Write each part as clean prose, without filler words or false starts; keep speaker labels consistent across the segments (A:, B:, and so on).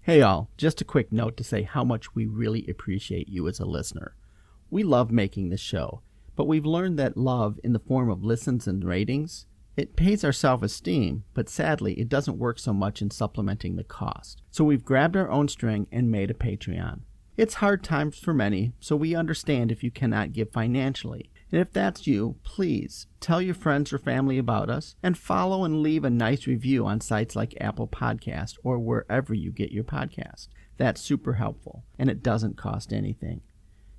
A: Hey all, just a quick note to say how much we really appreciate you as a listener. We love making this show, but we've learned that love in the form of listens and ratings, it pays our self-esteem, but sadly it doesn't work so much in supplementing the cost. So we've grabbed our own string and made a Patreon. It's hard times for many, so we understand if you cannot give financially. And if that's you, please tell your friends or family about us and follow and leave a nice review on sites like Apple Podcast or wherever you get your podcast. That's super helpful, and it doesn't cost anything.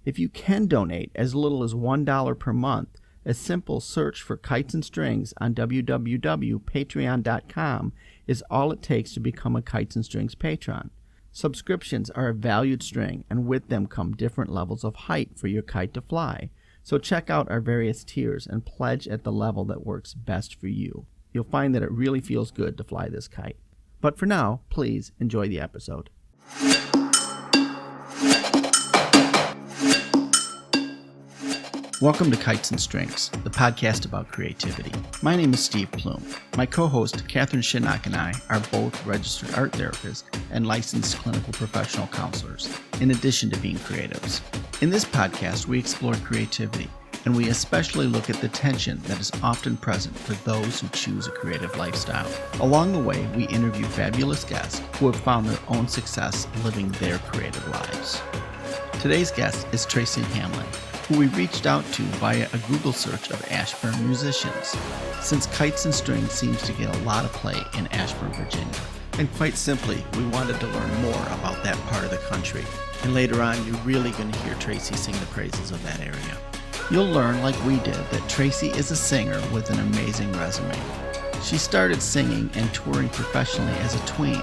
A: If you can donate as little as $1 per month, a simple search for Kites and Strings on www.patreon.com is all it takes to become a Kites and Strings patron. Subscriptions are a valued string, and with them come different levels of height for your kite to fly. So check out our various tiers and pledge at the level that works best for you. You'll find that it really feels good to fly this kite. But for now, please enjoy the episode. Welcome to Kites and Strings, the podcast about creativity. My name is Steve Plume. My co-host, Catherine Shinnock, and I are both registered art therapists and licensed clinical professional counselors, in addition to being creatives. In this podcast, we explore creativity, and we especially look at the tension that is often present for those who choose a creative lifestyle. Along the way, we interview fabulous guests who have found their own success living their creative lives. Today's guest is Tracy Hamlin, who we reached out to via a Google search of Ashburn musicians, since Kites and Strings seems to get a lot of play in Ashburn, Virginia. And quite simply, we wanted to learn more about that part of the country. And later on, you're really going to hear Tracy sing the praises of that area. You'll learn, like we did, that Tracy is a singer with an amazing resume. She started singing and touring professionally as a tween,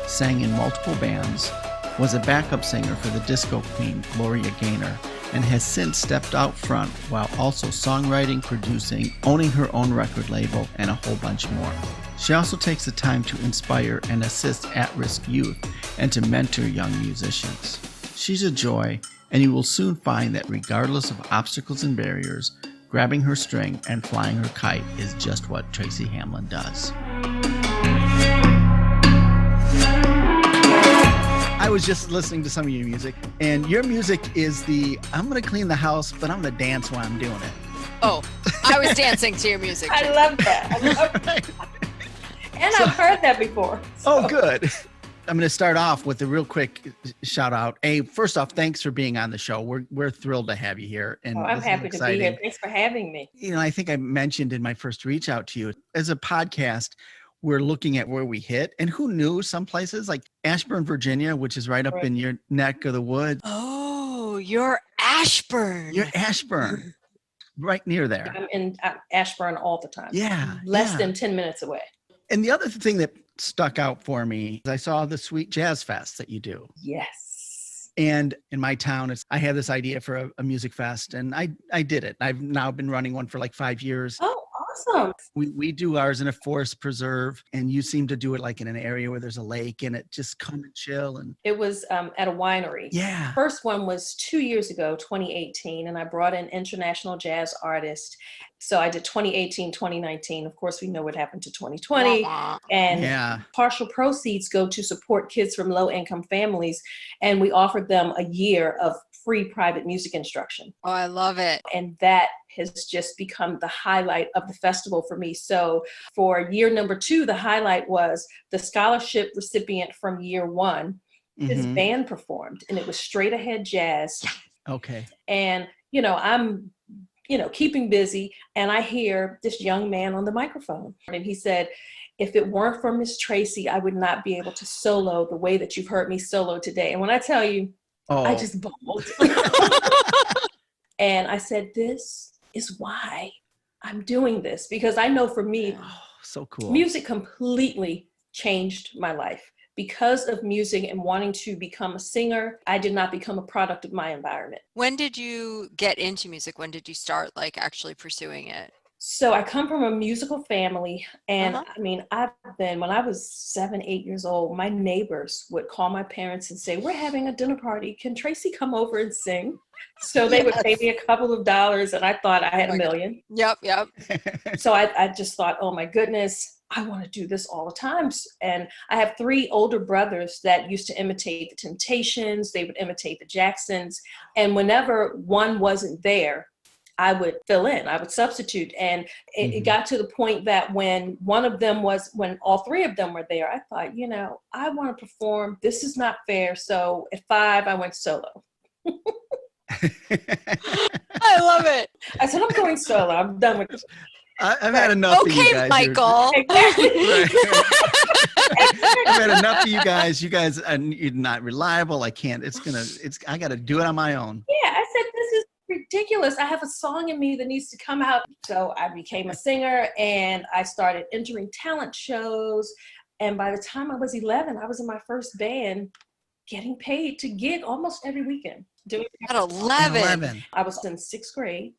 A: sang in multiple bands, was a backup singer for the disco queen Gloria Gaynor, and has since stepped out front while also songwriting, producing, owning her own record label, and a whole bunch more. She also takes the time to inspire and assist at-risk youth and to mentor young musicians. She's a joy, and you will soon find that regardless of obstacles and barriers, grabbing her string and flying her kite is just what Tracy Hamlin does. I was just listening to some of your music, and your music is I'm going to clean the house, but I'm going to dance while I'm doing it.
B: Oh, I was dancing to your music.
C: I love that. And I've heard that before.
A: So. Oh, good. I'm going to start off with a real quick shout out. Hey, first off, thanks for being on the show. We're thrilled to have you here. And
C: I'm happy to be here. Thanks for having me.
A: You know, I think I mentioned in my first reach out to you, as a podcast, we're looking at where we hit, and who knew some places like Ashburn, Virginia, which is right up in your neck of the woods.
B: Oh, you're Ashburn.
A: You're Ashburn, right near there.
C: I'm in Ashburn all the time.
A: Yeah.
C: Less than 10 minutes away.
A: And the other thing that stuck out for me is I saw the Sweet Jazz Fest that you do.
C: Yes.
A: And in my town, I had this idea for a music fest, and I did it. I've now been running one for like 5 years.
C: Oh, awesome.
A: We do ours in a forest preserve, and you seem to do it like in an area where there's a lake, and it just come and chill. And
C: it was at a winery.
A: Yeah.
C: First one was 2 years ago, 2018, and I brought in international jazz artists. So I did 2018, 2019. Of course, we know what happened to 2020. And partial proceeds go to support kids from low-income families. And we offered them a year of free private music instruction.
B: Oh, I love it.
C: And that has just become the highlight of the festival for me. So for year number 2, the highlight was the scholarship recipient from year 1. His band performed, and it was straight ahead jazz.
A: Okay.
C: And, I'm keeping busy, and I hear this young man on the microphone, and he said, if it weren't for Miss Tracy, I would not be able to solo the way that you've heard me solo today. And when I tell you, I just bawled. And I said, this is why I'm doing this, because I know for me,
A: so cool.
C: Music completely changed my life. Because of music and wanting to become a singer, I did not become a product of my environment.
B: When did you get into music? When did you start actually pursuing it?
C: So I come from a musical family, and when I was 7, 8 years old, my neighbors would call my parents and say, we're having a dinner party. Can Tracy come over and sing? So they would pay me a couple of dollars, and I thought I had $1 million.
B: Yep.
C: So I just thought, oh my goodness, I want to do this all the time. And I have 3 older brothers that used to imitate the Temptations. They would imitate the Jacksons. And whenever one wasn't there, I would fill in, I would substitute. And it got to the point that when all 3 of them were there, I thought, I want to perform. This is not fair. So at 5, I went solo.
B: I love it.
C: I said, I'm going solo. I'm done with this.
A: I've had enough of you guys.
B: Michael.
C: Exactly.
A: I've had enough of you guys. You guys are not reliable. I can't. I got to do it on my own.
C: Yeah, I said, this is ridiculous. I have a song in me that needs to come out. So I became a singer and I started entering talent shows. And by the time I was 11, I was in my first band, getting paid to gig almost every weekend.
B: At 11.
C: I was in 6th grade.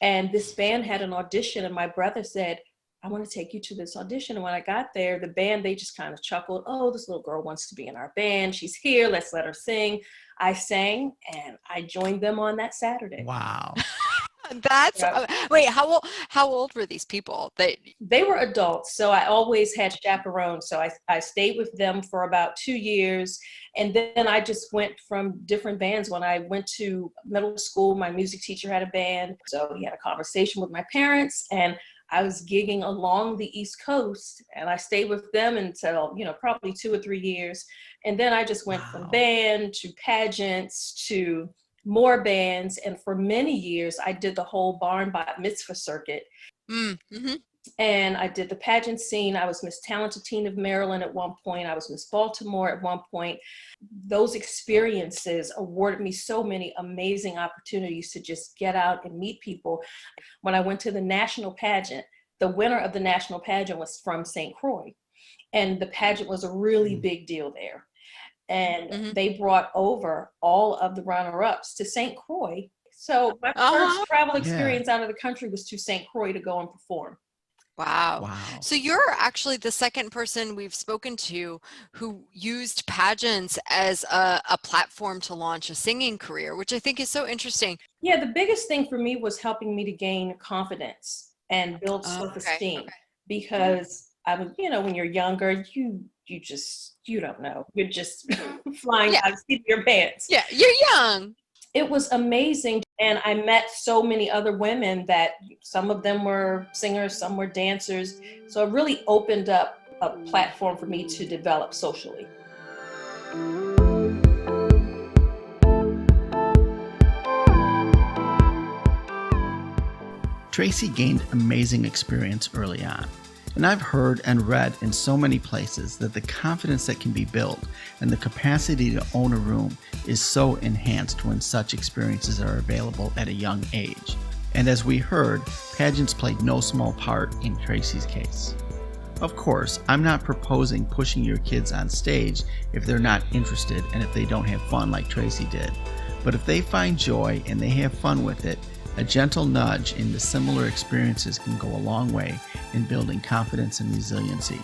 C: And this band had an audition, and my brother said, I want to take you to this audition. And when I got there, the band, they just kind of chuckled. Oh, this little girl wants to be in our band. She's here. Let's let her sing. I sang, and I joined them on that Saturday.
A: Wow.
B: Wait, how old were these people?
C: They were adults, so I always had chaperones. So I stayed with them for about 2 years, and then I just went from different bands. When I went to middle school, my music teacher had a band, so he had a conversation with my parents, and I was gigging along the East Coast, and I stayed with them until, probably 2 or 3 years, and then I just went from band to pageants to more bands. And for many years, I did the whole barn bat mitzvah circuit.
B: Mm-hmm.
C: And I did the pageant scene. I was Miss Talented Teen of Maryland at one point. I was Miss Baltimore at one point. Those experiences awarded me so many amazing opportunities to just get out and meet people. When I went to the national pageant, the winner of the national pageant was from St. Croix. And the pageant was a really big deal there. And they brought over all of the runner-ups to St. Croix. So my first travel experience out of the country was to St. Croix to go and perform.
B: Wow. So you're actually the second person we've spoken to who used pageants as a platform to launch a singing career, which I think is so interesting.
C: Yeah, the biggest thing for me was helping me to gain confidence and build self-esteem. Because I was, when you're younger, you don't know. You're just flying out of the seat of your pants.
B: Yeah, you're young.
C: It was amazing. And I met so many other women that some of them were singers, some were dancers. So it really opened up a platform for me to develop socially.
A: Tracy gained amazing experience early on. And I've heard and read in so many places that the confidence that can be built and the capacity to own a room is so enhanced when such experiences are available at a young age. And as we heard, pageants played no small part in Tracy's case. Of course, I'm not proposing pushing your kids on stage if they're not interested and if they don't have fun like Tracy did. But if they find joy and they have fun with it, a gentle nudge into similar experiences can go a long way in building confidence and resiliency.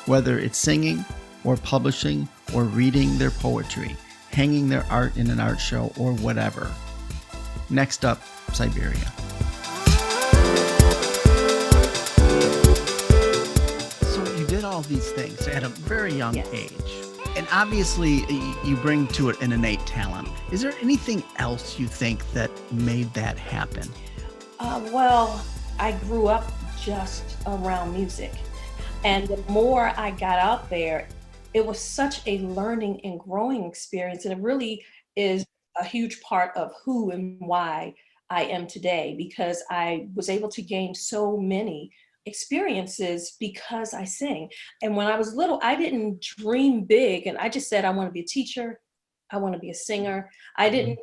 A: Whether it's singing, or publishing, or reading their poetry, hanging their art in an art show, or whatever. Next up, Siberia. So you did all these things at a very young age. And obviously, you bring to it an innate talent. Is there anything else you think that made that happen?
C: Well, I grew up just around music. And the more I got out there, it was such a learning and growing experience. And it really is a huge part of who and why I am today, because I was able to gain so many experiences because I sing. And when I was little, I didn't dream big, and I just said I want to be a teacher, I want to be a singer. I didn't,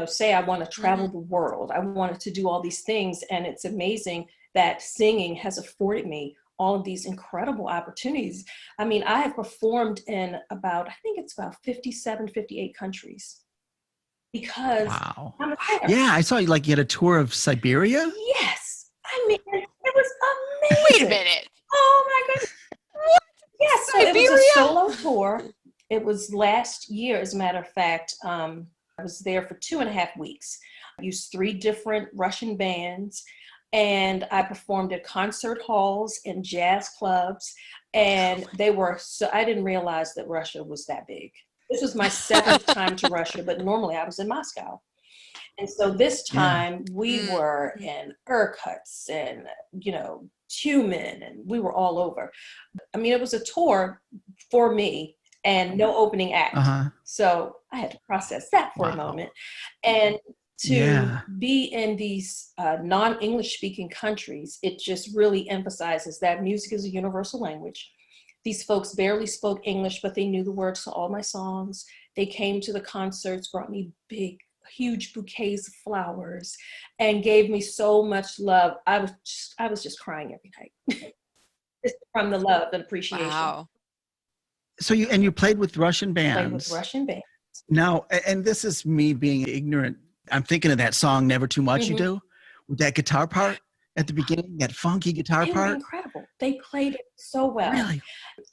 C: say I want to travel the world. I wanted to do all these things, and it's amazing that singing has afforded me all of these incredible opportunities. I mean, I have performed in about 57, 58 countries because I'm a singer.
A: Yeah, I saw you had a tour of Siberia.
C: Yes. I mean, it was amazing.
B: Wait a minute.
C: Oh my goodness.
B: What?
C: Yes, so
B: Siberia?
C: It was a solo tour. It was last year, as a matter of fact. I was there for 2.5 weeks. I used 3 different Russian bands, and I performed at concert halls and jazz clubs. And they were, so I didn't realize that Russia was that big. This was my 7th time to Russia, but normally I was in Moscow. And so this time we were in Irkutsk and, Tumen, and we were all over. I mean, it was a tour for me and no opening act. So I had to process that for a moment. And to be in these non-English speaking countries, it just really emphasizes that music is a universal language. These folks barely spoke English, but they knew the words to all my songs. They came to the concerts, brought me big, huge bouquets of flowers, and gave me so much love. I was just crying every night just from the love and appreciation.
B: Wow.
A: So you played with Russian bands.
C: Played with Russian bands.
A: Now, and this is me being ignorant. I'm thinking of that song "Never Too Much." You do with that guitar part at the beginning, that funky guitar part.
C: They were incredible. They played it so well.
A: Really?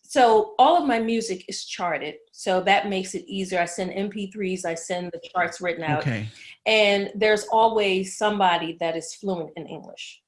C: So all of my music is charted. So that makes it easier. I send MP3s, I send the charts written out.
A: Okay.
C: And there's always somebody that is fluent in English.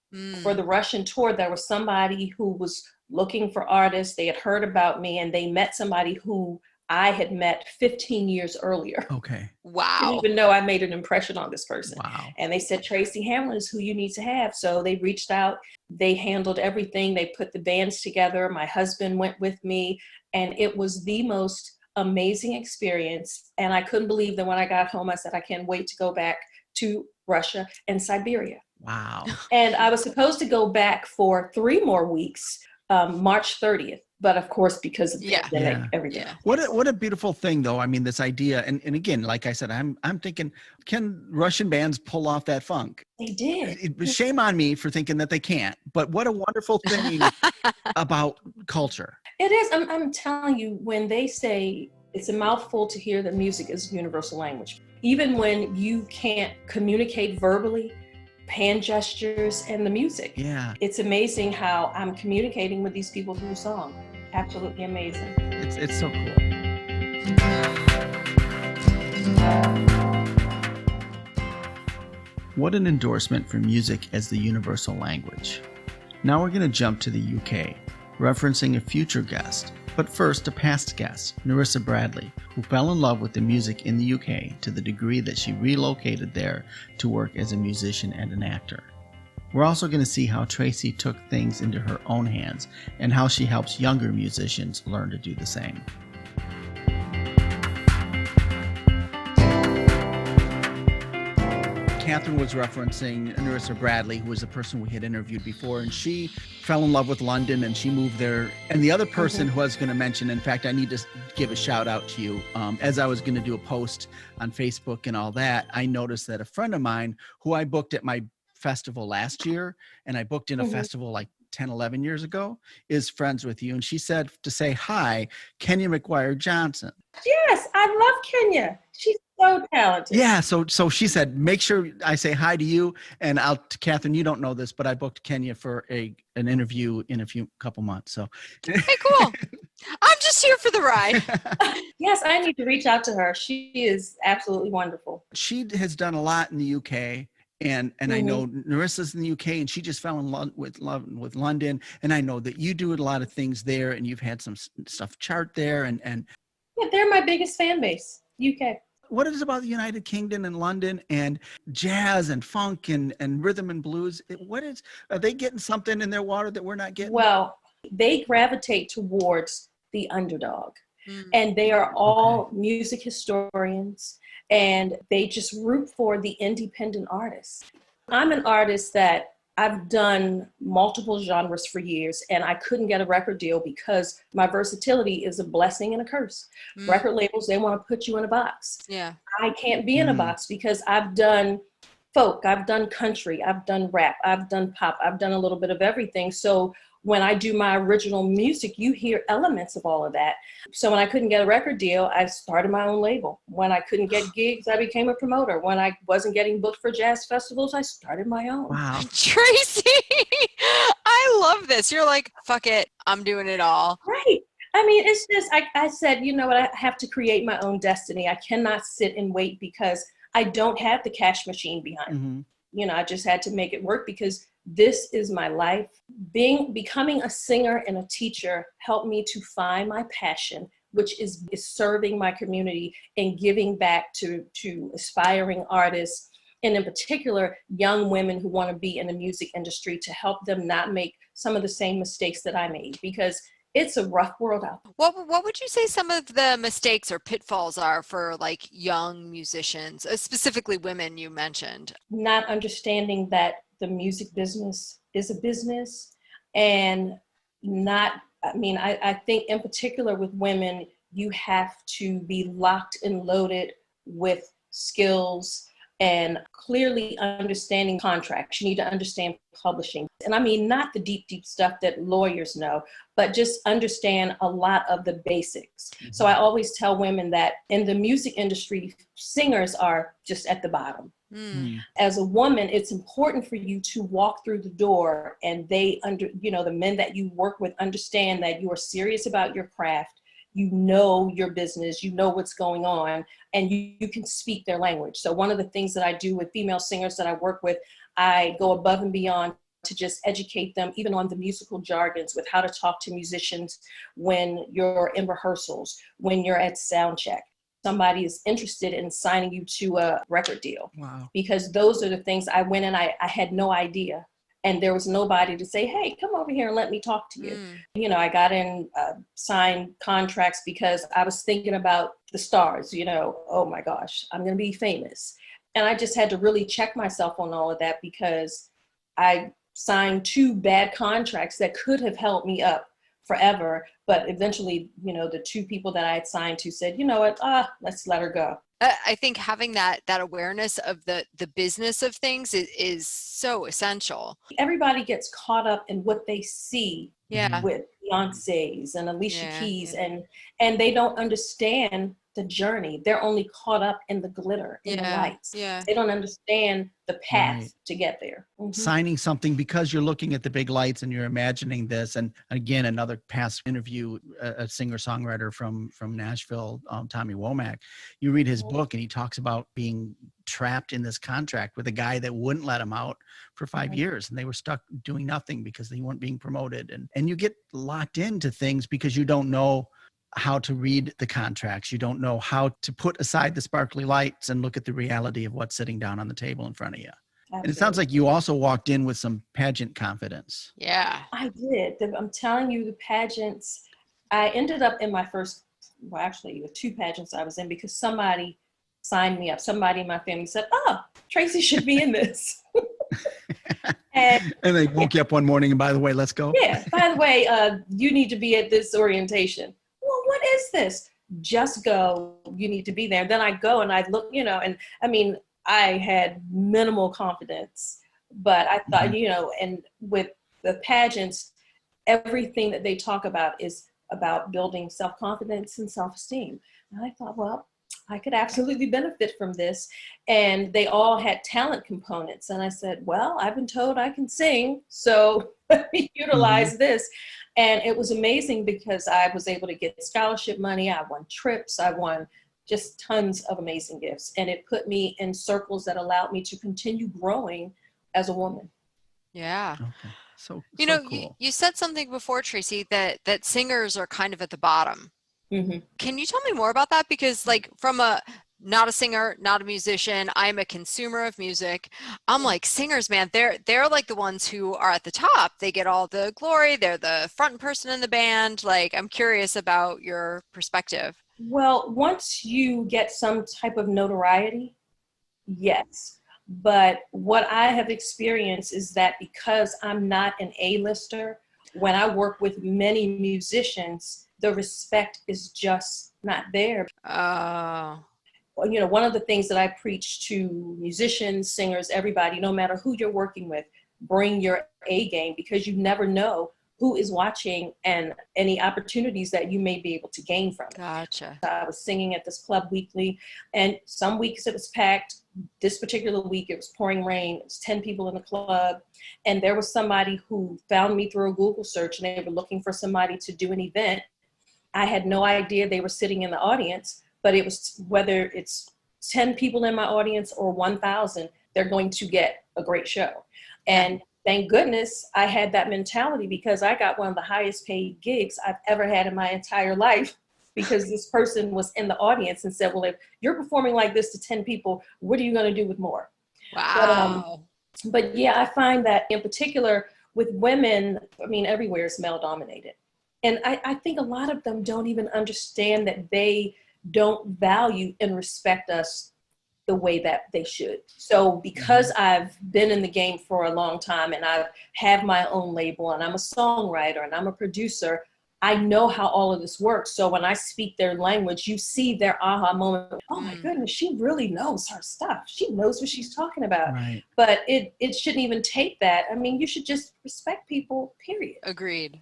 C: For the Russian tour, there was somebody who was looking for artists. They had heard about me and they met somebody who I had met 15 years earlier.
A: Okay.
B: Wow.
C: Didn't even know I made an impression on this person.
A: Wow.
C: And they said, Tracy Hamlin is who you need to have. So they reached out, they handled everything. They put the bands together. My husband went with me, and it was the most amazing experience. And I couldn't believe that when I got home, I said, I can't wait to go back to Russia and Siberia.
A: Wow.
C: And I was supposed to go back for 3 more weeks, March 30th. But of course, because of the pandemic, everything.
A: What a beautiful thing, though. I mean, this idea, and again, like I said, I'm thinking, can Russian bands pull off that funk?
C: They did.
A: Shame on me for thinking that they can't. But what a wonderful thing about culture.
C: It is. I'm telling you, when they say it's a mouthful to hear that music is a universal language, even when you can't communicate verbally, hand gestures and the music.
A: Yeah.
C: It's amazing how I'm communicating with these people through song. Absolutely amazing.
A: It's so cool. What an endorsement for music as the universal language. Now we're going to jump to the UK, referencing a future guest. But first, a past guest, Nerissa Bradley, who fell in love with the music in the UK to the degree that she relocated there to work as a musician and an actor. We're also going to see how Tracy took things into her own hands and how she helps younger musicians learn to do the same. Catherine was referencing Nerissa Bradley, who was the person we had interviewed before, and she fell in love with London and she moved there. And the other person who I was going to mention, in fact, I need to give a shout out to you. As I was going to do a post on Facebook and all that, I noticed that a friend of mine who I booked at my festival last year, and I booked in a festival like 10, 11 years ago, is friends with you. And she said to say hi, Kenya McGuire Johnson.
C: Yes, I love Kenya. She's so talented.
A: Yeah, so she said, make sure I say hi to you. And Catherine, you don't know this, but I booked Kenya for an interview in a couple months. So
B: hey, cool. I'm just here for the ride.
C: Yes, I need to reach out to her. She is absolutely wonderful.
A: She has done a lot in the UK. And I know Nerissa's in the UK, and she just fell in love with London. And I know that you do a lot of things there, and you've had some stuff chart there. And
C: yeah, they're my biggest fan base, UK.
A: What is it about the United Kingdom and London and jazz and funk and rhythm and blues? Are they getting something in their water that we're not getting?
C: Well, they gravitate towards the underdog, and they are all music historians. And they just root for the independent artists. I'm an artist that I've done multiple genres for years, and I couldn't get a record deal because my versatility is a blessing and a curse. Record labels, they want to put you in a box.
B: Yeah.
C: I can't be in a box because I've done folk, I've done country, I've done rap, I've done pop, I've done a little bit of everything. So when I do my original music, you hear elements of all of that. So when I couldn't get a record deal, I started my own label. When I couldn't get gigs, I became a promoter. When I wasn't getting booked for jazz festivals, I started my own.
A: Wow.
B: Tracy, I love this. You're like, fuck it, I'm doing it all.
C: Right. I mean, it's just, I said, you know what, I have to create my own destiny. I cannot sit and wait because I don't have the cash machine behind me. I just had to make it work because this is my life. Becoming a singer and a teacher helped me to find my passion, which is serving my community and giving back to aspiring artists, and in particular, young women who want to be in the music industry, to help them not make some of the same mistakes that I made, because it's a rough world out there.
B: What would you say some of the mistakes or pitfalls are for like young musicians, specifically women you mentioned?
C: Not understanding that the music business is a business, and I think in particular with women, you have to be locked and loaded with skills and clearly understanding contracts. You need to understand publishing. And I mean, not the deep stuff that lawyers know, but just understand a lot of the basics. Mm-hmm. So I always tell women that in the music industry, singers are just at the bottom. Mm. As a woman, it's important for you to walk through the door, and the men that you work with understand that you are serious about your craft. You know your business, you know what's going on, and you can speak their language. So one of the things that I do with female singers that I work with, I go above and beyond to just educate them, even on the musical jargons, with how to talk to musicians when you're in rehearsals, when you're at sound check. Somebody is interested in signing you to a record deal. Wow. Because those are the things I went and I had no idea. And there was nobody to say, hey, come over here and let me talk to you. Mm. I got in signed contracts because I was thinking about the stars, oh my gosh, I'm going to be famous. And I just had to really check myself on all of that, because I signed 2 bad contracts that could have held me up forever. But eventually, the 2 people that I had signed to said, you know what, let's let her go.
B: I think having that awareness of the business of things is so essential.
C: Everybody gets caught up in what they see with Beyonce's and Alicia Keys, and they don't understand the journey. They're only caught up in the glitter, in the lights. Yeah. They don't understand the path to get there.
A: Mm-hmm. Signing something because you're looking at the big lights and you're imagining this. And again, another past interview, a singer-songwriter from Nashville, Tommy Womack, you read his book and he talks about being trapped in this contract with a guy that wouldn't let him out for 5 years, and they were stuck doing nothing because they weren't being promoted. And you get locked into things because you don't know how to read the contracts. You don't know how to put aside the sparkly lights and look at the reality of what's sitting down on the table in front of you. Absolutely. And it sounds like you also walked in with some pageant confidence.
B: Yeah,
C: I did. I'm telling you, the pageants, I ended up in my first, actually 2 pageants I was in, because somebody signed me up. Somebody in my family said, Tracy should be in this. And
A: they woke you up one morning and, by the way, let's go.
C: Yeah, by the way, you need to be at this orientation. Well, what is this? Just go. You need to be there. And then I go and I look, and I mean, I had minimal confidence, but I thought, and with the pageants, everything that they talk about is about building self-confidence and self-esteem. And I thought, well, I could absolutely benefit from this. And they all had talent components. And I said, well, I've been told I can sing, so let me utilize this. And it was amazing because I was able to get scholarship money. I won trips. I won just tons of amazing gifts. And it put me in circles that allowed me to continue growing as a woman.
B: Yeah.
A: Okay. So
B: cool. You said something before, Tracy, that singers are kind of at the bottom. Mm-hmm. Can you tell me more about that? Because from not a singer, not a musician, I'm a consumer of music. I'm like, singers, man, they're like the ones who are at the top. They get all the glory. They're the front person in the band. I'm curious about your perspective.
C: Well, once you get some type of notoriety, yes. But what I have experienced is that because I'm not an A-lister, when I work with many musicians, the respect is just not there.
B: Oh.
C: One of the things that I preach to musicians, singers, everybody, no matter who you're working with, bring your A game, because you never know who is watching and any opportunities that you may be able to gain from it.
B: Gotcha.
C: I was singing at this club weekly, and some weeks it was packed. This particular week, it was pouring rain. It was 10 people in the club. And there was somebody who found me through a Google search, and they were looking for somebody to do an event. I had no idea they were sitting in the audience, but it was, whether it's 10 people in my audience or 1,000, they're going to get a great show. And thank goodness I had that mentality, because I got one of the highest paid gigs I've ever had in my entire life, because this person was in the audience and said, well, if you're performing like this to 10 people, what are you going to do with more?
B: Wow.
C: But yeah, I find that in particular with women, I mean, everywhere is male dominated. And I think a lot of them don't even understand that they don't value and respect us the way that they should. So because I've been in the game for a long time and I have my own label and I'm a songwriter and I'm a producer, I know how all of this works. So when I speak their language, you see their aha moment. Oh my goodness, she really knows her stuff. She knows what she's talking about.
A: Right.
C: But it shouldn't even take that. I mean, you should just respect people, period.
B: Agreed.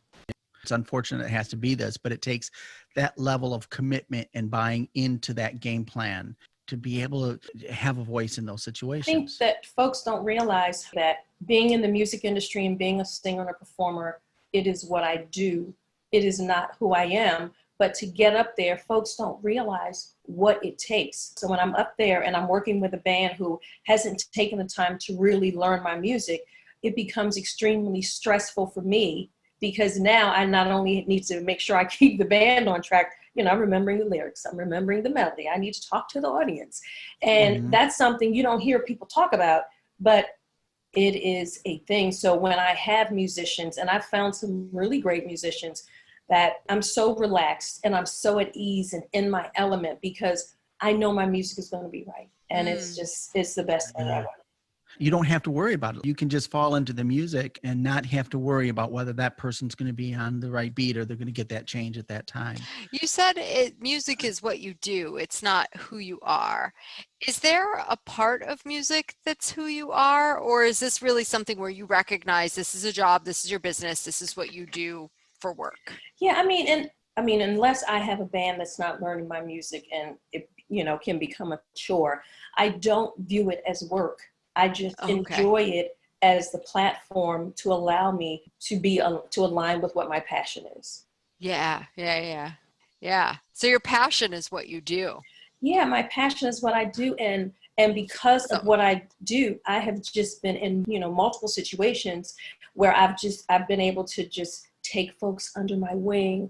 A: It's unfortunate it has to be this, but it takes that level of commitment and buying into that game plan to be able to have a voice in those situations.
C: I think that folks don't realize that being in the music industry and being a singer and a performer, it is what I do. It is not who I am. But to get up there, folks don't realize what it takes. So when I'm up there and I'm working with a band who hasn't taken the time to really learn my music, it becomes extremely stressful for me, because now I not only need to make sure I keep the band on track, you know, I'm remembering the lyrics, I'm remembering the melody, I need to talk to the audience. And that's something you don't hear people talk about, but it is a thing. So when I have musicians, and I've found some really great musicians, that I'm so relaxed and I'm so at ease and in my element, because I know my music is going to be right. And it's the best thing ever.
A: You don't have to worry about it. You can just fall into the music and not have to worry about whether that person's going to be on the right beat or they're going to get that change at that time.
B: You said music is what you do. It's not who you are. Is there a part of music that's who you are? Or is this really something where you recognize this is a job, this is your business, this is what you do for work?
C: Yeah, I mean, unless I have a band that's not learning my music and it, you know, can become a chore, I don't view it as work. I just enjoy it as the platform to allow me to be to align with what my passion is.
B: Yeah. So your passion is what you do.
C: Yeah, my passion is what I do, and because of what I do, I have just been in, you know, multiple situations where I've been able to just take folks under my wing.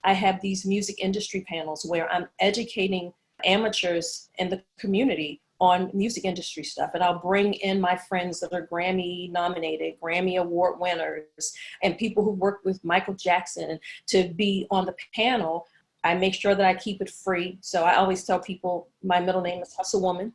C: I have these music industry panels where I'm educating amateurs in the community on music industry stuff. And I'll bring in my friends that are Grammy nominated, Grammy award winners, and people who worked with Michael Jackson to be on the panel. I make sure that I keep it free. So I always tell people my middle name is Hustle Woman.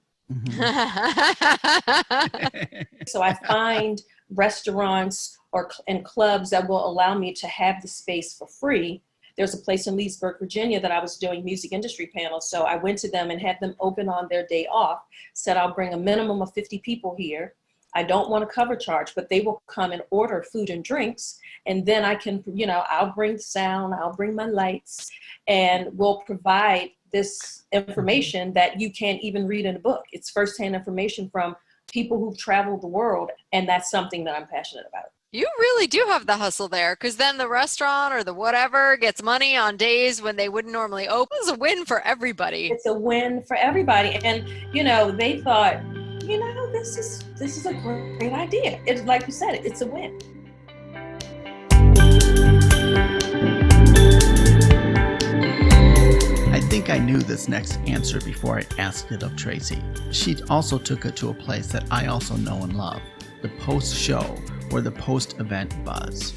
C: So I find restaurants and clubs that will allow me to have the space for free. There's a place in Leesburg, Virginia that I was doing music industry panels. So I went to them and had them open on their day off, said I'll bring a minimum of 50 people here. I don't want a cover charge, but they will come and order food and drinks. And then I can, you know, I'll bring the sound, I'll bring my lights, and we'll provide this information that you can't even read in a book. It's firsthand information from people who've traveled the world. And that's something that I'm passionate about.
B: You really do have the hustle there, because then the restaurant or the whatever gets money on days when they wouldn't normally open. It's a win for everybody.
C: It's a win for everybody. And, you know, they thought, you know, this is a great idea. It's like you said, it's a win.
A: I think I knew this next answer before I asked it of Tracy. She also took it to a place that I also know and love, the post-show or the post-event buzz.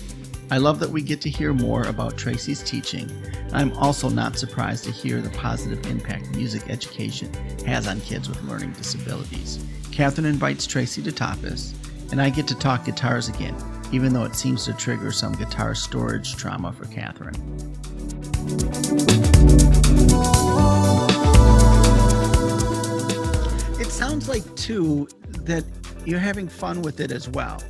A: I love that we get to hear more about Tracy's teaching. I'm also not surprised to hear the positive impact music education has on kids with learning disabilities. Catherine invites Tracy to Tapas, and I get to talk guitars again, even though it seems to trigger some guitar storage trauma for Catherine. It sounds like, too, that you're having fun with it as well.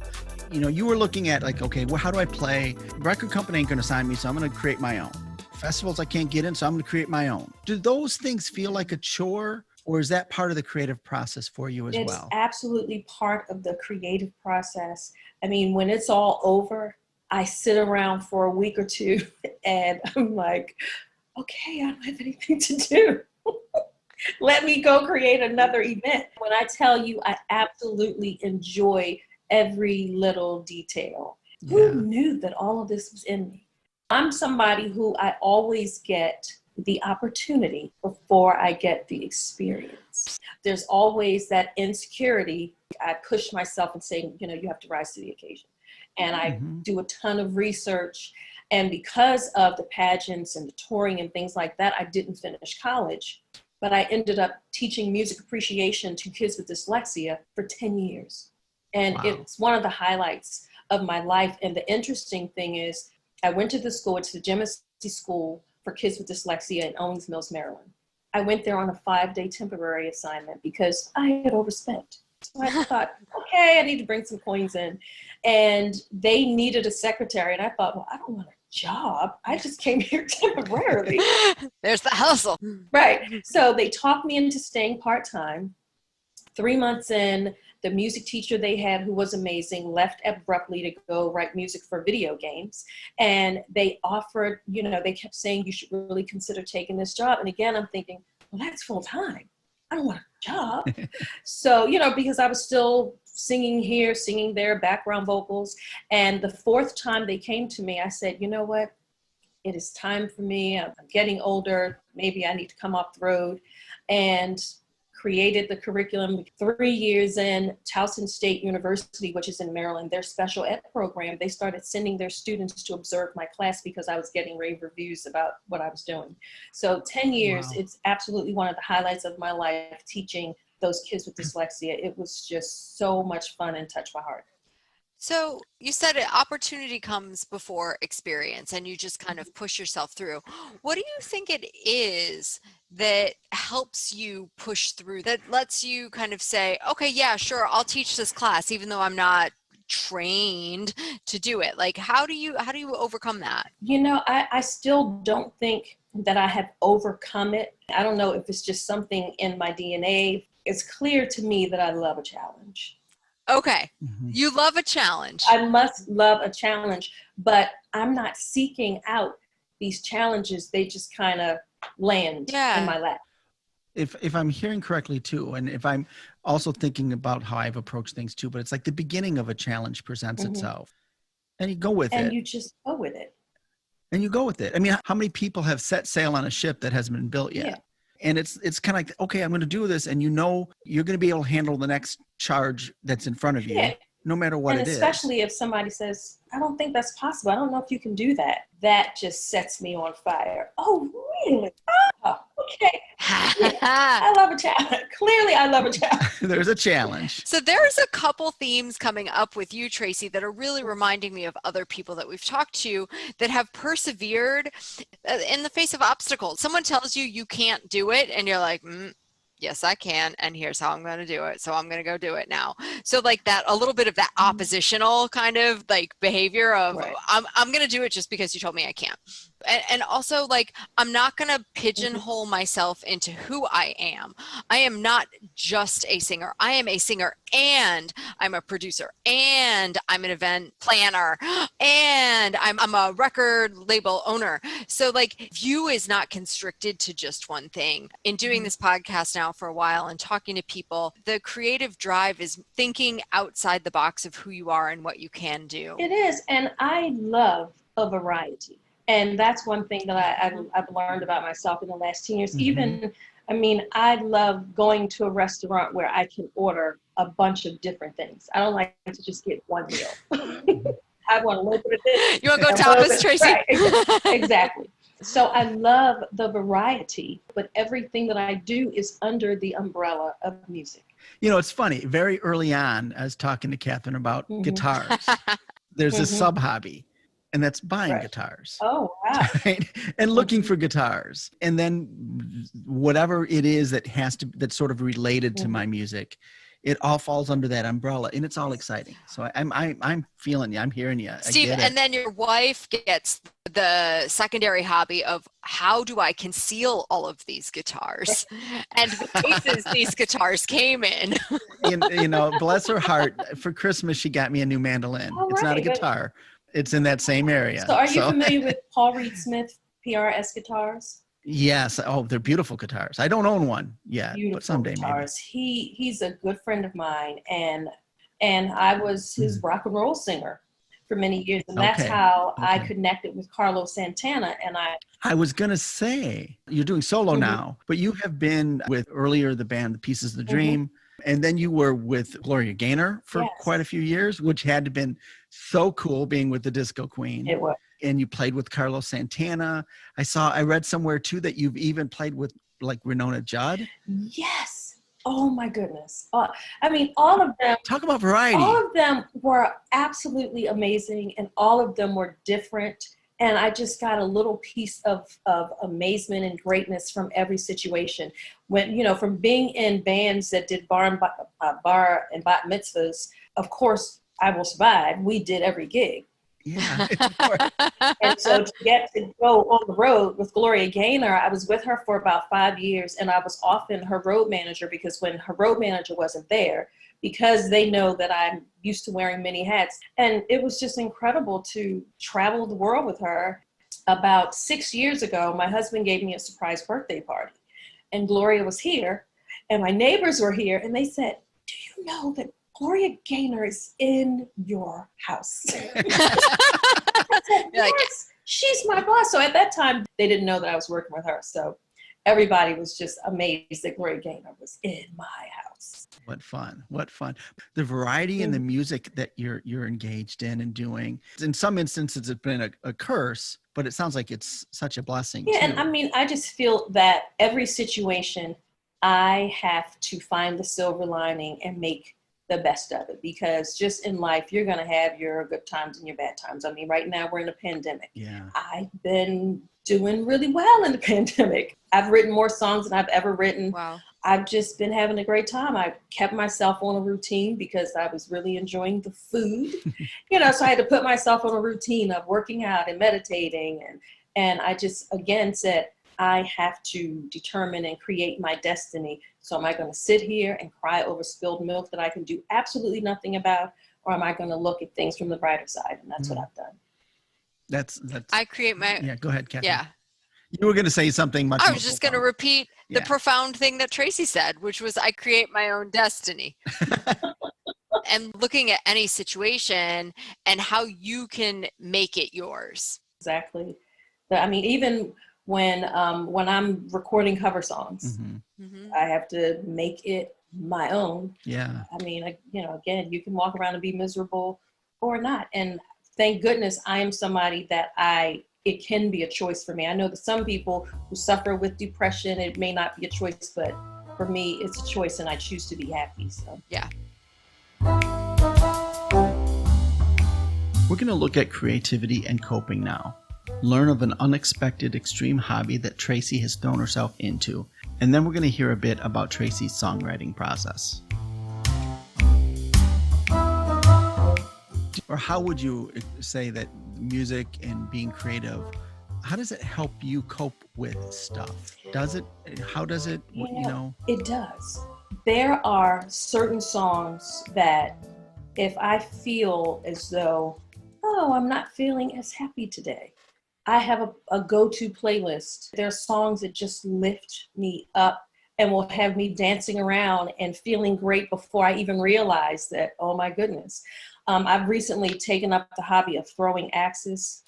A: You know, you were looking at like, okay, well, how do I play? Record company ain't going to sign me, so I'm going to create my own. Festivals I can't get in, so I'm going to create my own. Do those things feel like a chore, or is that part of the creative process for you as well?
C: It's absolutely part of the creative process. I mean, when it's all over, I sit around for a week or two and I'm like, okay, I don't have anything to do. Let me go create another event. When I tell you, I absolutely enjoy every little detail. Yeah. Who knew that all of this was in me? I'm somebody who I always get the opportunity before I get the experience. There's always that insecurity. I push myself and say, you have to rise to the occasion. And I do a ton of research. And because of the pageants and the touring and things like that, I didn't finish college. But I ended up teaching music appreciation to kids with dyslexia for 10 years. And it's one of the highlights of my life. And the interesting thing is, I went to the school, it's the Genesee School for Kids with Dyslexia in Owings Mills, Maryland. I went there on a 5-day temporary assignment because I had overspent. So I thought, okay, I need to bring some coins in. And they needed a secretary. And I thought, well, I don't want a job. I just came here temporarily.
B: There's the hustle.
C: Right. So they talked me into staying part-time. 3 months in, the music teacher they had, who was amazing, left abruptly to go write music for video games. And they offered, they kept saying, you should really consider taking this job. And again, I'm thinking, well, that's full time. I don't want a job. So, because I was still singing here, singing there, background vocals. And the 4th time they came to me, I said, you know what? It is time for me. I'm getting older. Maybe I need to come off the road. And created the curriculum. 3 years in, Towson State University, which is in Maryland, their special ed program, they started sending their students to observe my class because I was getting rave reviews about what I was doing. So 10 years, It's absolutely one of the highlights of my life, teaching those kids with dyslexia. It was just so much fun and touched my heart.
B: So you said opportunity comes before experience, and you just kind of push yourself through. What do you think it is that helps you push through, that lets you kind of say, okay, yeah, sure, I'll teach this class, even though I'm not trained to do it? Like, how do you overcome that?
C: I still don't think that I have overcome it. I don't know if it's just something in my DNA. It's clear to me that I love a challenge.
B: Okay. You love a challenge.
C: I must love a challenge, but I'm not seeking out these challenges. They just kind of land in my lap.
A: If I'm hearing correctly too, and if I'm also thinking about how I've approached things too, but it's like the beginning of a challenge presents itself and you go with it.
C: And you just go with it.
A: And you go with it. I mean, how many people have set sail on a ship that hasn't been built yet? Yeah. And it's kind of like, okay, I'm going to do this. And you're going to be able to handle the next charge that's in front of you, no matter what it is.
C: Especially if somebody says, I don't think that's possible. I don't know if you can do that. That just sets me on fire. Oh, really? Oh, okay. I love a challenge. Clearly, I love a challenge.
A: There's a challenge.
B: So there's a couple themes coming up with you, Tracy, that are really reminding me of other people that we've talked to that have persevered in the face of obstacles. Someone tells you you can't do it, and you're like, yes, I can. And here's how I'm going to do it. So I'm going to go do it now. So like that, a little bit of that oppositional kind of like behavior of I'm going to do it just because you told me I can't. And also, like, I'm not going to pigeonhole myself into who I am. I am not just a singer. I am a singer, and I'm a producer, and I'm an event planner, and I'm a record label owner. So like, view is not constricted to just one thing. In doing this podcast now for a while and talking to people, the creative drive is thinking outside the box of who you are and what you can do.
C: It is. And I love a variety. And that's one thing that I've learned about myself in the last 10 years. I love going to a restaurant where I can order a bunch of different things. I don't like to just get one meal. I want a little bit of this.
B: You want to go tapas, Tracy?
C: Right. Exactly. So I love the variety, but everything that I do is under the umbrella of music.
A: It's funny. Very early on, I was talking to Catherine about guitars. There's a sub hobby. And that's buying guitars.
C: Oh, wow.
A: Right? And looking for guitars. And then whatever it is that's sort of related to my music, it all falls under that umbrella, and it's all exciting. So I'm feeling you. I'm hearing you.
B: Steve, and then your wife gets the secondary hobby of, how do I conceal all of these guitars and the cases these guitars came in?
A: Bless her heart. For Christmas, she got me a new mandolin. It's not a guitar. It's in that same area.
C: So are you familiar with Paul Reed Smith, PRS Guitars?
A: Yes. Oh, they're beautiful guitars. I don't own one yet,
C: Beautiful
A: but someday
C: guitars. He's a good friend of mine, and I was his rock and roll singer for many years, and that's how I connected with Carlos Santana. And
A: I was gonna say, you're doing solo now, but you have been with earlier the band The Pieces of the Dream, and then you were with Gloria Gaynor for quite a few years, which had to been so cool being with the Disco Queen.
C: It was.
A: And you played with Carlos Santana. I read somewhere too that you've even played with like Winona Judd.
C: Yes. Oh my goodness. I mean, all of them.
A: Talk about variety.
C: All of them were absolutely amazing, and all of them were different. And I just got a little piece of amazement and greatness from every situation. When, from being in bands that did bar and bat mitzvahs, of course, I Will Survive, we did every gig.
A: Yeah, of course.
C: And so to get to go on the road with Gloria Gaynor, I was with her for about 5 years, and I was often her road manager, because when her road manager wasn't there, because they know that I'm used to wearing many hats. And it was just incredible to travel the world with her. About 6 years ago, my husband gave me a surprise birthday party, and Gloria was here, and my neighbors were here, and they said, "Do you know that Gloria Gaynor is in your house?" I said, "Yes, she's my boss." So at that time, they didn't know that I was working with her. So everybody was just amazed that Gloria Gaynor was in my house.
A: What fun. What fun. The variety in the music that you're engaged in and doing. In some instances, it's been a curse, but it sounds like it's such a blessing.
C: Yeah,
A: too.
C: and I mean, I just feel that every situation, I have to find the silver lining and make the best of it, because just in life, you're going to have your good times and your bad times. I mean, right now we're in a pandemic.
A: Yeah.
C: I've been doing really well in the pandemic. I've written more songs than I've ever written.
B: Wow.
C: I've just been having a great time. I kept myself on a routine because I was really enjoying the food, so I had to put myself on a routine of working out and meditating. And I just, again, said, I have to determine and create my destiny. So am I going to sit here and cry over spilled milk that I can do absolutely nothing about? Or am I going to look at things from the brighter side? And that's what I've done.
A: That's
B: I create my.
A: Yeah, go ahead, Kathy.
B: Yeah.
A: You were going to say something much
B: I
A: more
B: was just going to
A: profound.
B: repeat the profound thing that Tracy said, which was, I create my own destiny. And looking at any situation and how you can make it yours.
C: Exactly. I mean, even when I'm recording cover songs, I have to make it my own.
A: Yeah.
C: I mean, again, you can walk around and be miserable or not. And thank goodness I am somebody that it can be a choice for me. I know that some people who suffer with depression, it may not be a choice, but for me, it's a choice, and I choose to be happy. So
B: yeah.
A: We're going to look at creativity and coping now. Learn of an unexpected extreme hobby that Tracy has thrown herself into, and then we're going to hear a bit about Tracy's songwriting process. Or how would you say that music and being creative, how does it help you cope with stuff? How does it,
C: It does. There are certain songs that if I feel as though, I'm not feeling as happy today, I have a go-to playlist. There are songs that just lift me up and will have me dancing around and feeling great before I even realize that, oh my goodness. I've recently taken up the hobby of throwing axes.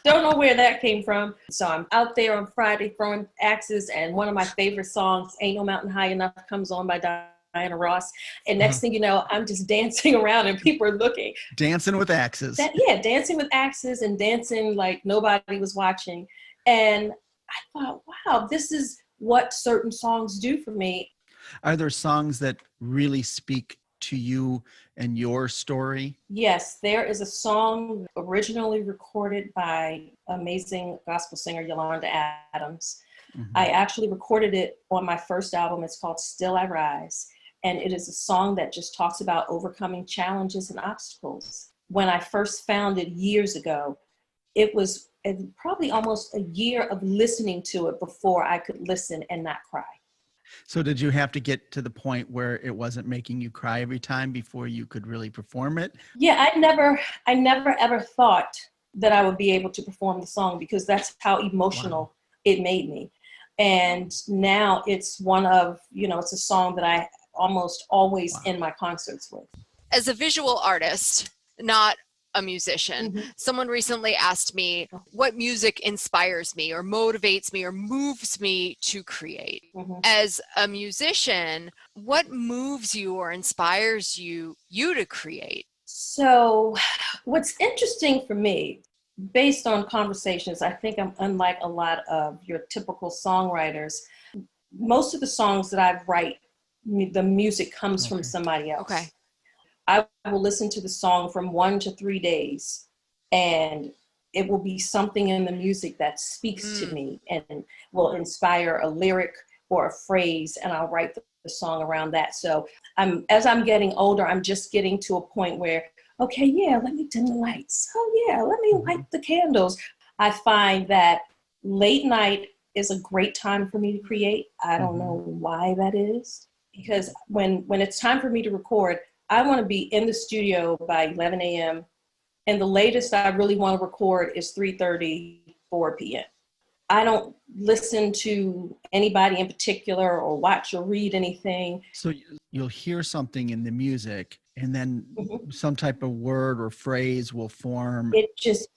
C: Don't know where that came from. So I'm out there on Friday throwing axes, and one of my favorite songs, Ain't No Mountain High Enough, comes on by Diana Ross. And next thing you know, I'm just dancing around and people are looking.
A: Dancing with axes.
C: Dancing with axes and dancing like nobody was watching. And I thought, wow, this is what certain songs do for me.
A: Are there songs that really speak to you and your story?
C: Yes, there is a song originally recorded by amazing gospel singer Yolanda Adams. I actually recorded it on my first album. It's called Still I Rise. And it is a song that just talks about overcoming challenges and obstacles. When I first found it years ago, it was probably almost a year of listening to it before I could listen and not cry.
A: So did you have to get to the point where it wasn't making you cry every time before you could really perform it?
C: Yeah, I never ever thought that I would be able to perform the song, because that's how emotional it made me. And now it's one of, it's a song that I almost always end my concerts with.
B: As a visual artist, not a musician, someone recently asked me what music inspires me or motivates me or moves me to create. As a musician, what moves you or inspires you to create?
C: So what's interesting for me, based on conversations, I think I'm unlike a lot of your typical songwriters. Most of the songs that I write, the music comes from somebody else.
B: Okay.
C: I will listen to the song from 1 to 3 days, and it will be something in the music that speaks to me and will inspire a lyric or a phrase, and I'll write the song around that. So as I'm getting older, I'm just getting to a point where, okay, yeah, let me dim the lights. Oh yeah, let me light the candles. I find that late night is a great time for me to create. I don't know why that is, because when it's time for me to record, I want to be in the studio by 11 a.m. And the latest I really want to record is 3:30, 4 p.m. I don't listen to anybody in particular or watch or read anything.
A: So you'll hear something in the music and then some type of word or phrase will form.
C: It just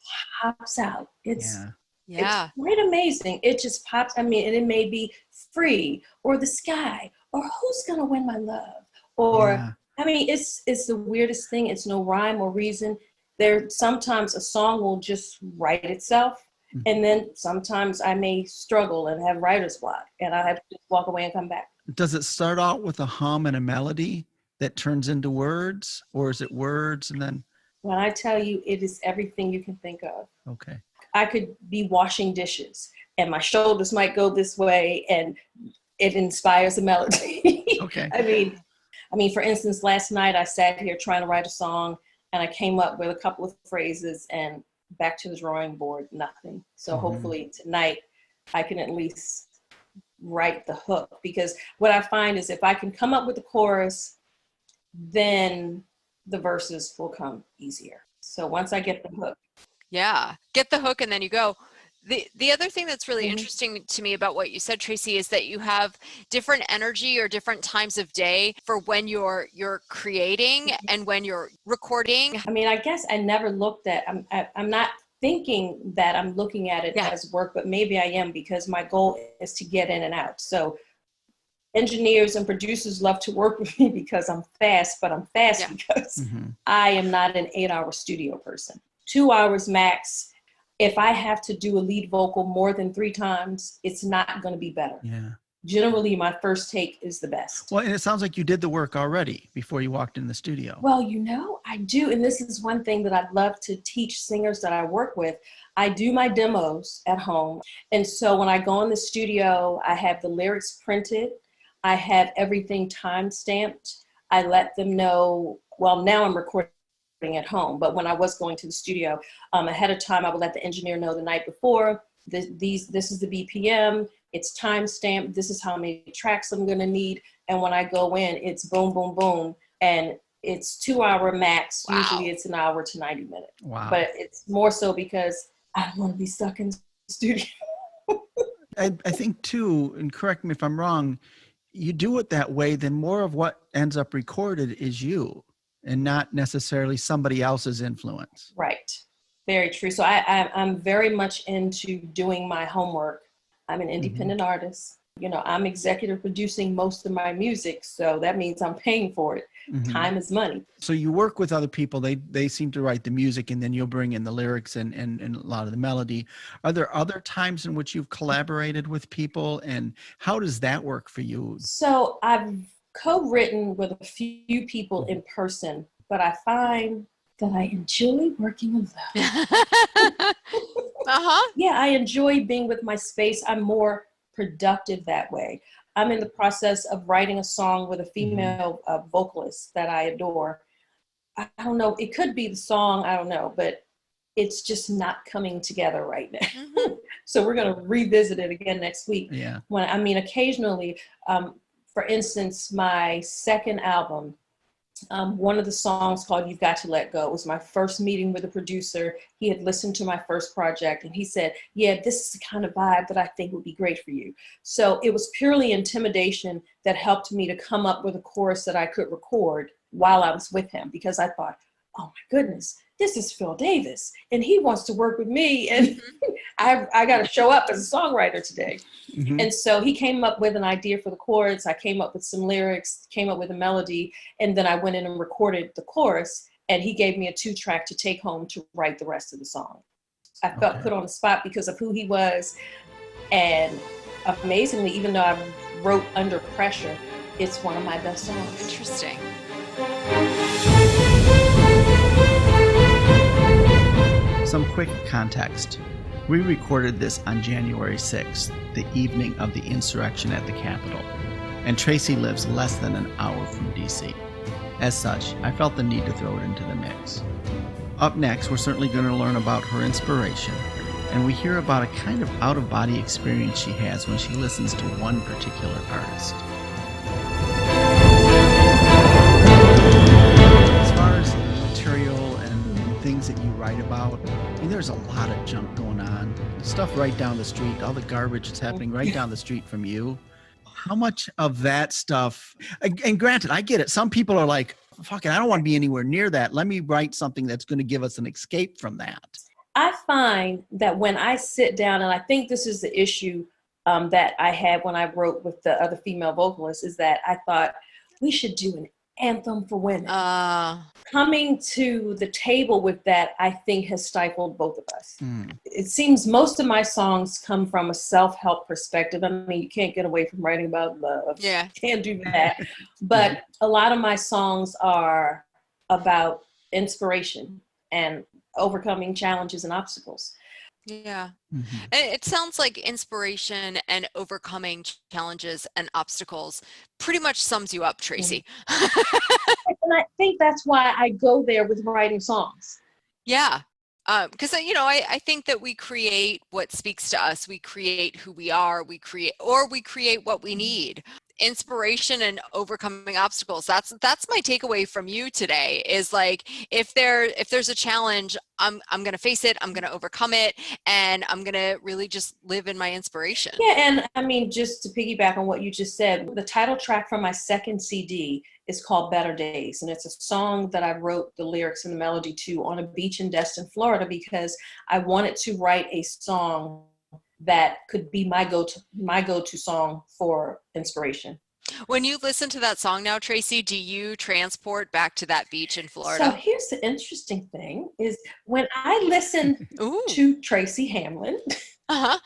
C: pops out. It's quite amazing. It just pops. I mean, and it may be free or the sky or who's going to win my love or I mean, it's the weirdest thing. It's no rhyme or reason. Sometimes a song will just write itself. And then sometimes I may struggle and have writer's block and I have to just walk away and come back.
A: Does it start out with a hum and a melody that turns into words, or is it words and then?
C: When I tell you, it is everything you can think of.
A: Okay.
C: I could be washing dishes and my shoulders might go this way and it inspires a melody.
A: Okay.
C: I mean, for instance, last night I sat here trying to write a song and I came up with a couple of phrases and back to the drawing board, nothing. So hopefully tonight I can at least write the hook, because what I find is if I can come up with the chorus, then the verses will come easier. So once I get the hook.
B: Yeah, get the hook and then you go. The other thing that's really interesting to me about what you said, Tracy, is that you have different energy or different times of day for when you're creating and when you're recording.
C: I mean, I guess I never looked at, I'm not thinking that I'm looking at it as work, but maybe I am, because my goal is to get in and out. So engineers and producers love to work with me because I'm fast, but I'm fast because I am not an 8-hour studio person. 2 hours max. If I have to do a lead vocal more than 3 times, it's not going to be better.
A: Yeah.
C: Generally, my first take is the best.
A: Well, and it sounds like you did the work already before you walked in the studio.
C: Well, I do. And this is one thing that I'd love to teach singers that I work with. I do my demos at home. And so when I go in the studio, I have the lyrics printed. I have everything time stamped. I let them know, well, now I'm recording at home, but when I was going to the studio ahead of time, I would let the engineer know the night before, this is the BPM, it's time stamped, this is how many tracks I'm going to need. And when I go in, it's boom, boom, boom. And it's 2 hour max. Wow. Usually it's an hour to 90 minutes.
A: Wow.
C: But it's more so because I don't want to be stuck in the studio.
A: I think too, and correct me if I'm wrong, you do it that way, then more of what ends up recorded is you and not necessarily somebody else's influence.
C: Right. Very true. So I'm very much into doing my homework. I'm an independent artist. I'm executive producing most of my music. So that means I'm paying for it. Time is money.
A: So you work with other people. They seem to write the music and then you'll bring in the lyrics and a lot of the melody. Are there other times in which you've collaborated with people, and how does that work for you?
C: So I've co-written with a few people in person, but I find that I enjoy working alone. Yeah, I enjoy being with my space. I'm more productive that way. I'm in the process of writing a song with a female vocalist that I adore. I don't know, it could be the song, I don't know, but it's just not coming together right now. So we're going to revisit it again next week.
A: Yeah.
C: Occasionally, for instance, my second album, one of the songs called You've Got to Let Go. It was my first meeting with a producer. He had listened to my first project and he said, yeah, this is the kind of vibe that I think would be great for you. So it was purely intimidation that helped me to come up with a chorus that I could record while I was with him, because I thought, oh my goodness, this is Phil Davis and he wants to work with me, and I got to show up as a songwriter today. Mm-hmm. And so he came up with an idea for the chorus. I came up with some lyrics, came up with a melody, and then I went in and recorded the chorus, and he gave me a 2-track to take home to write the rest of the song. I felt put on the spot because of who he was, and amazingly, even though I wrote under pressure, it's one of my best songs.
B: Interesting.
A: Some quick context. We recorded this on January 6th, the evening of the insurrection at the Capitol, and Tracy lives less than an hour from DC. As such, I felt the need to throw it into the mix. Up next, we're certainly going to learn about her inspiration, and we hear about a kind of out-of-body experience she has when she listens to one particular artist. As far as material and things that you write about, I mean, there's a lot of junk going on. Stuff right down the street, all the garbage that's happening right down the street from you. How much of that stuff, and granted, I get it. Some people are like, fuck it, I don't want to be anywhere near that. Let me write something that's going to give us an escape from that.
C: I find that when I sit down, and I think this is the issue that I had when I wrote with the other female vocalists, is that I thought we should do an anthem for women. Coming to the table with that, I think, has stifled both of us. It seems most of my songs come from a self-help perspective. I mean, you can't get away from writing about love.
B: Yeah.
C: Can't do that. But a lot of my songs are about inspiration and overcoming challenges and obstacles.
B: Yeah. Mm-hmm. And it sounds like inspiration and overcoming challenges and obstacles pretty much sums you up, Tracy.
C: And I think that's why I go there with writing songs.
B: Yeah. Because, I think that we create what speaks to us. We create who we are. We create what we need. Inspiration and overcoming obstacles. That's my takeaway from you today, is like, if there's a challenge, I'm going to face it, I'm going to overcome it, and I'm going to really just live in my inspiration.
C: Yeah. And I mean, just to piggyback on what you just said, the title track from my second CD is called Better Days. And it's a song that I wrote the lyrics and the melody to on a beach in Destin, Florida, because I wanted to write a song that could be my go-to song for inspiration.
B: When you listen to that song now, Tracy, do you transport back to that beach in Florida?
C: So here's the interesting thing, is when I listen to Tracy Hamlin, I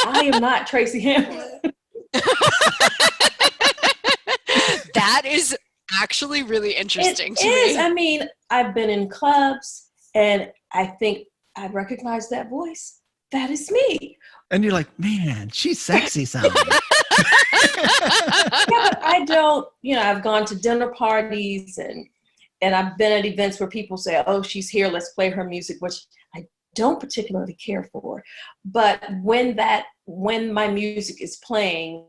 C: am not Tracy Hamlin.
B: That is actually really interesting to me.
C: I mean, I've been in clubs and I think I recognize that voice. That is me.
A: And you're like, man, she's sexy sounding.
C: Yeah, but I don't, I've gone to dinner parties and I've been at events where people say, oh, she's here, let's play her music, which I don't particularly care for. But when my music is playing,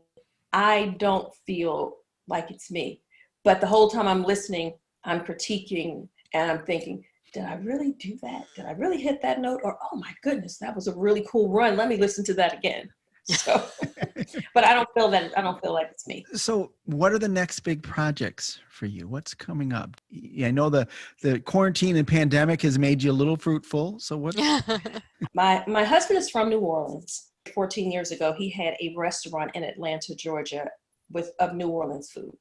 C: I don't feel like it's me. But the whole time I'm listening, I'm critiquing and I'm thinking, did I really do that? Did I really hit that note? Or, oh my goodness, that was a really cool run. Let me listen to that again. So, but I don't feel like it's me.
A: So what are the next big projects for you? What's coming up? I know the quarantine and pandemic has made you a little fruitful. So what?
C: My husband is from New Orleans. 14 years ago, he had a restaurant in Atlanta, Georgia, of New Orleans food.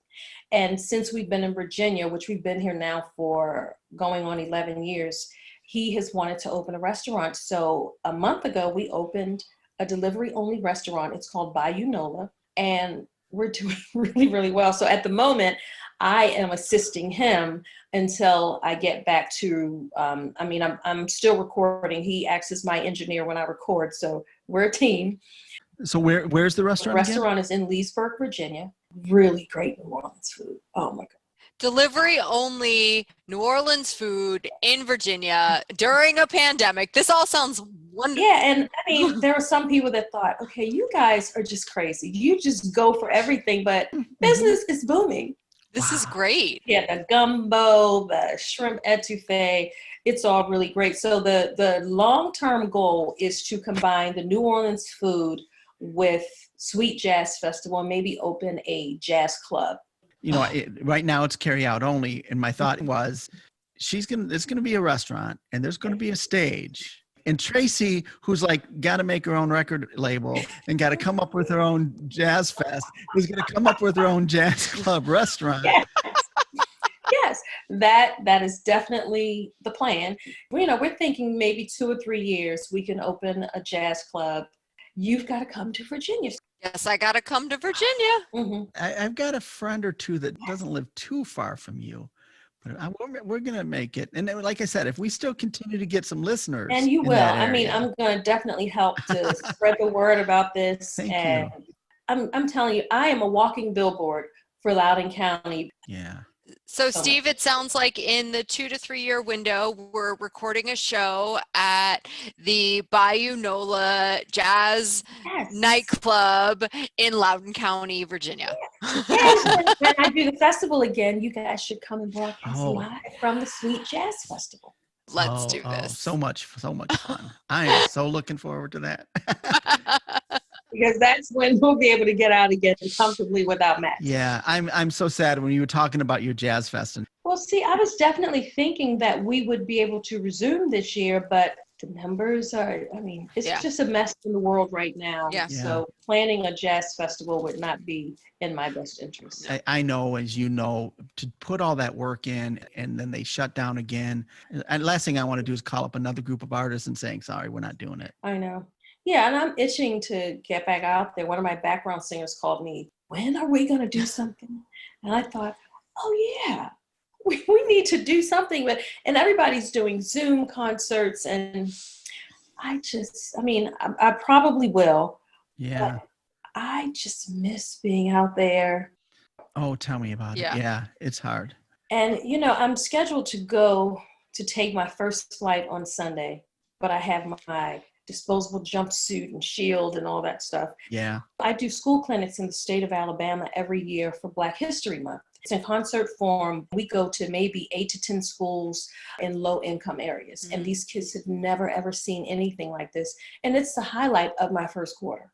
C: And since we've been in Virginia, which we've been here now for going on 11 years, he has wanted to open a restaurant. So a month ago, we opened a delivery-only restaurant. It's called Bayou Nola, and we're doing really, really well. So at the moment, I am assisting him until I get back to, I'm still recording. He acts as my engineer when I record, so we're a team.
A: So where's the restaurant?
C: The restaurant is in Leesburg, Virginia. Really great New Orleans food. Oh my God.
B: Delivery only New Orleans food in Virginia during a pandemic. This all sounds wonderful.
C: Yeah, and I mean, there are some people that thought, okay, you guys are just crazy. You just go for everything, but business is booming.
B: This is great.
C: Yeah, the gumbo, the shrimp etouffee, it's all really great. So the long-term goal is to combine the New Orleans food with Sweet Jazz Festival and maybe open a jazz club.
A: Right now it's carry out only. And my thought was, there's going to be a restaurant and there's going to be a stage. And Tracy, who's like got to make her own record label and got to come up with her own jazz fest, is going to come up with her own jazz club restaurant.
C: Yes, that is definitely the plan. We're thinking maybe 2 or 3 years we can open a jazz club. You've got to come to Virginia.
B: Yes, I got to come to Virginia.
C: Mm-hmm.
A: I've got a friend or two that doesn't live too far from you. We're going to make it. And like I said, if we still continue to get some listeners.
C: And you will. I mean, I'm going to definitely help to spread the word about this.
A: Thank you.
C: I'm telling you, I am a walking billboard for Loudon County.
A: Yeah.
B: So Steve, it sounds like in the 2 to 3 year window, we're recording a show at the Bayou Nola Jazz Nightclub in Loudon County, Virginia.
C: Yes, when I do the festival again, you guys should come and broadcast live from the Sweet Jazz Festival.
B: Let's do this.
A: So much fun. I am so looking forward to that.
C: Because that's when we'll be able to get out again comfortably without masks.
A: Yeah, I'm so sad when you were talking about your jazz fest.
C: Well, see, I was definitely thinking that we would be able to resume this year, but the numbers it's just a mess in the world right now.
B: Yeah.
C: So planning a jazz festival would not be in my best interest.
A: I know, as you know, to put all that work in and then they shut down again. And last thing I want to do is call up another group of artists and saying, sorry, we're not doing it.
C: I know. Yeah, and I'm itching to get back out there. One of my background singers called me, when are we going to do something? And I thought, oh, yeah, we need to do something. And everybody's doing Zoom concerts. And I probably will.
A: Yeah.
C: I just miss being out there.
A: Oh, tell me about it. Yeah, it's hard.
C: And, I'm scheduled to go to take my first flight on Sunday, but I have my disposable jumpsuit and shield and all that stuff.
A: Yeah.
C: I do school clinics in the state of Alabama every year for Black History Month. It's in concert form. We go to maybe 8 to 10 schools in low income areas. Mm-hmm. And these kids have never, ever seen anything like this. And it's the highlight of my first quarter.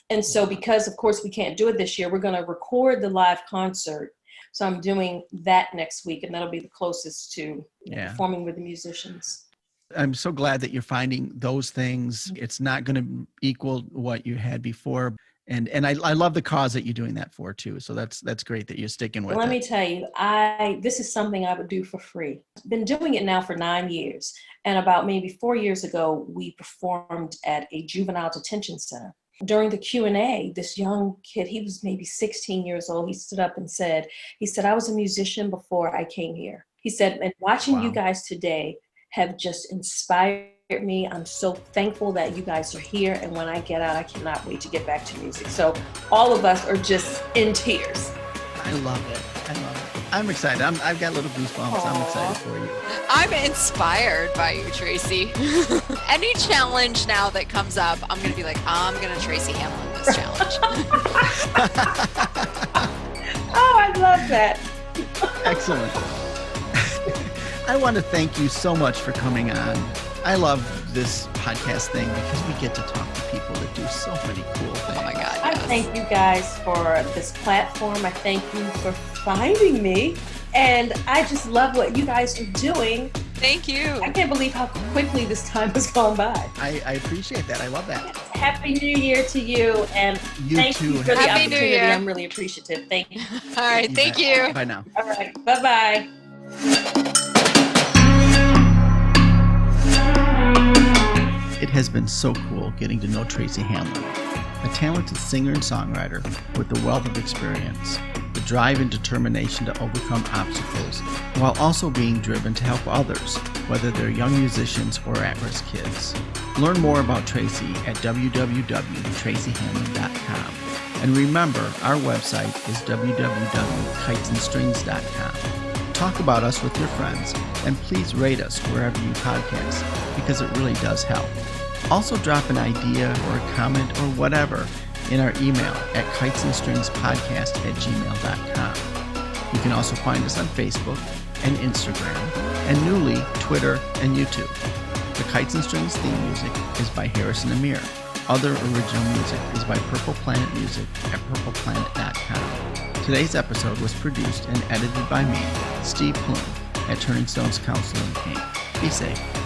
C: And so because, of course, we can't do it this year, we're going to record the live concert. So I'm doing that next week, and that'll be the closest to performing with the musicians.
A: I'm so glad that you're finding those things. It's not going to equal what you had before. And I love the cause that you're doing that for too. So that's great that you're sticking with it.
C: Let me tell you, this is something I would do for free. I've been doing it now for 9 years. And about maybe 4 years ago, we performed at a juvenile detention center. During the Q&A, this young kid, he was maybe 16 years old. He stood up and said, I was a musician before I came here. He said, and watching you guys today have just inspired me. I'm so thankful that you guys are here. And when I get out, I cannot wait to get back to music. So all of us are just in tears.
A: I love it. I'm excited. I've got little goosebumps. Aww. I'm excited for you.
B: I'm inspired by you, Tracy. Any challenge now that comes up, I'm going to be like, I'm going to Tracy Hamlin this challenge.
C: Oh, I love that.
A: Excellent. I want to thank you so much for coming on. I love this podcast thing because we get to talk to people that do so many cool things.
B: Oh my God.
C: I thank you guys for this platform. I thank you for finding me. And I just love what you guys are doing.
B: Thank you.
C: I can't believe how quickly this time has gone by.
A: I appreciate that. I love that.
C: Happy New Year to you. And thank you for the opportunity. I'm really appreciative. Thank you.
B: All right. Thank you.
A: Bye now.
C: All right. Bye-bye.
A: It has been so cool getting to know Tracy Hamlin, a talented singer and songwriter with a wealth of experience, the drive and determination to overcome obstacles, while also being driven to help others, whether they're young musicians or at-risk kids. Learn more about Tracy at www.tracyhamlin.com. And remember, our website is www.kitesandstrings.com. Talk about us with your friends, and please rate us wherever you podcast, because it really does help. Also drop an idea or a comment or whatever in our email at kitesandstringspodcast@gmail.com. You can also find us on Facebook and Instagram, and newly, Twitter and YouTube. The Kites and Strings theme music is by Harrison Amir. Other original music is by Purple Planet Music at purpleplanet.com. Today's episode was produced and edited by me, Steve Plume, at Turning Stones Counseling, Inc. Be safe.